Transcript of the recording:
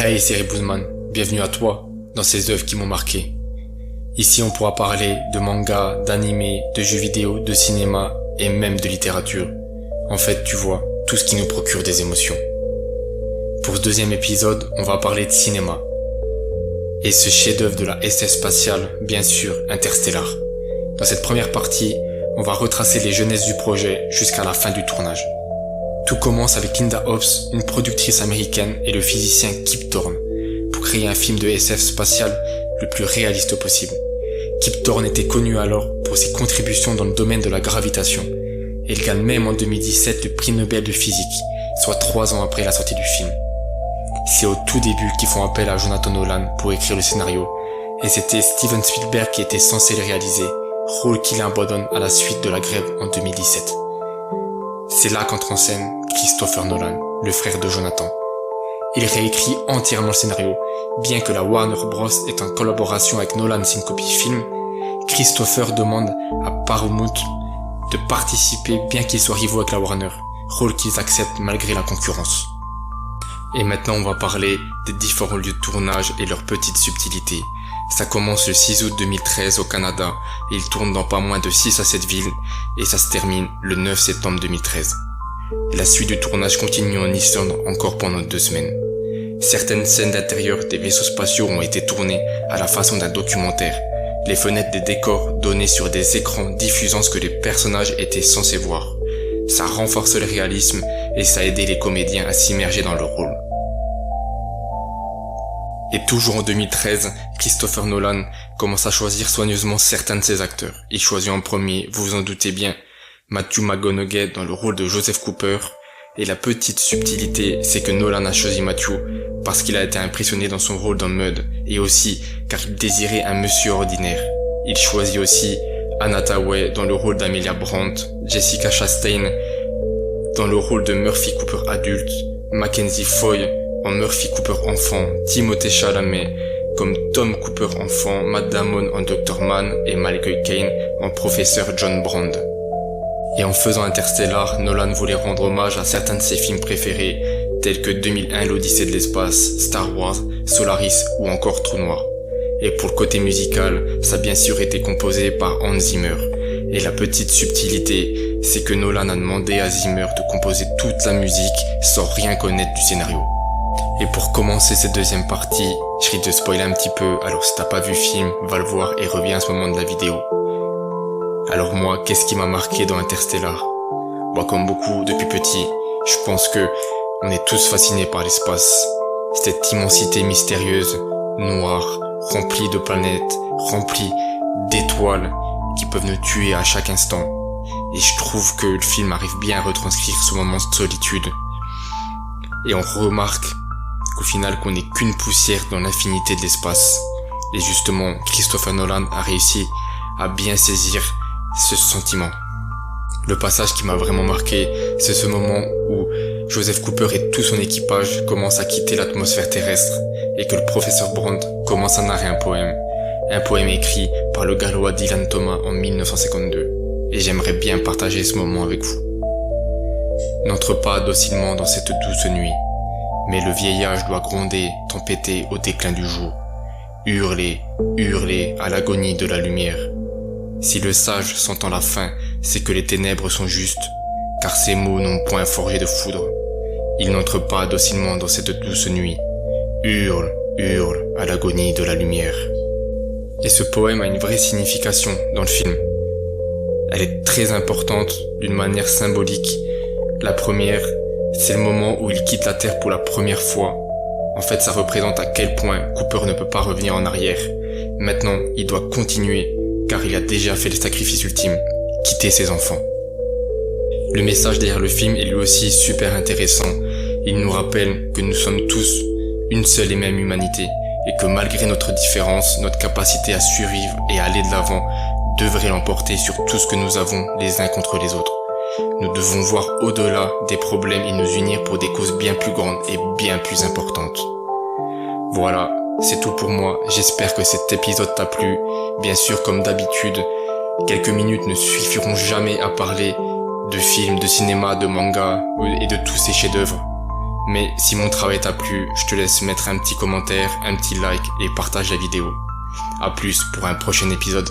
Hey, c'est Ribouzman, bienvenue à toi dans ces œuvres qui m'ont marqué. Ici on pourra parler de manga, d'anime, de jeux vidéo, de cinéma et même de littérature. En fait, tu vois, tout ce qui nous procure des émotions. Pour ce deuxième épisode, on va parler de cinéma. Et ce chef-d'œuvre de la SF spatiale, bien sûr, Interstellar. Dans cette première partie, on va retracer les jeunesses du projet jusqu'à la fin du tournage. Tout commence avec Linda Hobbs, une productrice américaine, et le physicien Kip Thorne, pour créer un film de SF spatial le plus réaliste possible. Kip Thorne était connu alors pour ses contributions dans le domaine de la gravitation. Et il gagne même en 2017 le prix Nobel de physique, soit 3 ans après la sortie du film. C'est au tout début qu'ils font appel à Jonathan Nolan pour écrire le scénario, et c'était Steven Spielberg qui était censé le réaliser, rôle qu'il abandonne à la suite de la grève en 2017. C'est là qu'entre en scène Christopher Nolan, le frère de Jonathan. Il réécrit entièrement le scénario, bien que la Warner Bros. Est en collaboration avec Nolan Syncopy Film. Christopher demande à Paramount de participer bien qu'ils soient rivaux avec la Warner, rôle qu'ils acceptent malgré la concurrence. Et maintenant on va parler des différents lieux de tournage et leurs petites subtilités. Ça commence le 6 août 2013 au Canada et il tourne dans pas moins de 6 à 7 villes et ça se termine le 9 septembre 2013. La suite du tournage continue en Islande encore pendant 2 semaines. Certaines scènes d'intérieur des vaisseaux spatiaux ont été tournées à la façon d'un documentaire. Les fenêtres des décors donnaient sur des écrans diffusant ce que les personnages étaient censés voir. Ça renforce le réalisme et ça aidait les comédiens à s'immerger dans leur rôle. Et toujours en 2013, Christopher Nolan commence à choisir soigneusement certains de ses acteurs. Il choisit en premier, vous vous en doutez bien, Matthew McConaughey dans le rôle de Joseph Cooper. Et la petite subtilité, c'est que Nolan a choisi Matthew parce qu'il a été impressionné dans son rôle dans Mud, et aussi car il désirait un monsieur ordinaire. Il choisit aussi Anna Hathaway dans le rôle d'Amelia Brandt, Jessica Chastain dans le rôle de Murphy Cooper adulte, Mackenzie Foy en Murphy Cooper enfant, Timothée Chalamet comme Tom Cooper enfant, Matt Damon en Dr. Mann et Michael Caine en professeur John Brand. Et en faisant Interstellar, Nolan voulait rendre hommage à certains de ses films préférés, tels que 2001 l'Odyssée de l'espace, Star Wars, Solaris ou encore Trou Noir. Et pour le côté musical, ça a bien sûr été composé par Hans Zimmer. Et la petite subtilité, c'est que Nolan a demandé à Zimmer de composer toute la musique sans rien connaître du scénario. Et pour commencer cette deuxième partie, je risque de spoiler un petit peu, alors si t'as pas vu le film, va le voir et reviens à ce moment de la vidéo. Alors moi, qu'est-ce qui m'a marqué dans Interstellar? Moi, comme beaucoup, depuis petit, je pense que on est tous fascinés par l'espace. Cette immensité mystérieuse, noire, remplie de planètes, remplie d'étoiles qui peuvent nous tuer à chaque instant. Et je trouve que le film arrive bien à retranscrire ce moment de solitude. Et on remarque qu'au final qu'on n'est qu'une poussière dans l'infinité de l'espace. Et justement, Christopher Nolan a réussi à bien saisir ce sentiment. Le passage qui m'a vraiment marqué, c'est ce moment où Joseph Cooper et tout son équipage commencent à quitter l'atmosphère terrestre et que le professeur Brand commence à narrer un poème écrit par le gallois Dylan Thomas en 1952. Et j'aimerais bien partager ce moment avec vous. N'entre pas docilement dans cette douce nuit, mais le vieillage doit gronder, tempêter au déclin du jour. Hurler, hurler à l'agonie de la lumière. Si le sage s'entend la fin, c'est que les ténèbres sont justes, car ces mots n'ont point forgé de foudre. Ils n'entrent pas docilement dans cette douce nuit. Hurle, hurle à l'agonie de la lumière. Et ce poème a une vraie signification dans le film. Elle est très importante d'une manière symbolique. La première, c'est le moment où il quitte la Terre pour la première fois. En fait, ça représente à quel point Cooper ne peut pas revenir en arrière. Maintenant, il doit continuer, car il a déjà fait le sacrifice ultime, quitter ses enfants. Le message derrière le film est lui aussi super intéressant. Il nous rappelle que nous sommes tous une seule et même humanité, et que malgré notre différence, notre capacité à survivre et à aller de l'avant devrait l'emporter sur tout ce que nous avons les uns contre les autres. Nous devons voir au-delà des problèmes et nous unir pour des causes bien plus grandes et bien plus importantes. Voilà, c'est tout pour moi. J'espère que cet épisode t'a plu. Bien sûr, comme d'habitude, quelques minutes ne suffiront jamais à parler de films, de cinéma, de manga et de tous ces chefs-d'œuvre. Mais si mon travail t'a plu, je te laisse mettre un petit commentaire, un petit like et partage la vidéo. A plus pour un prochain épisode.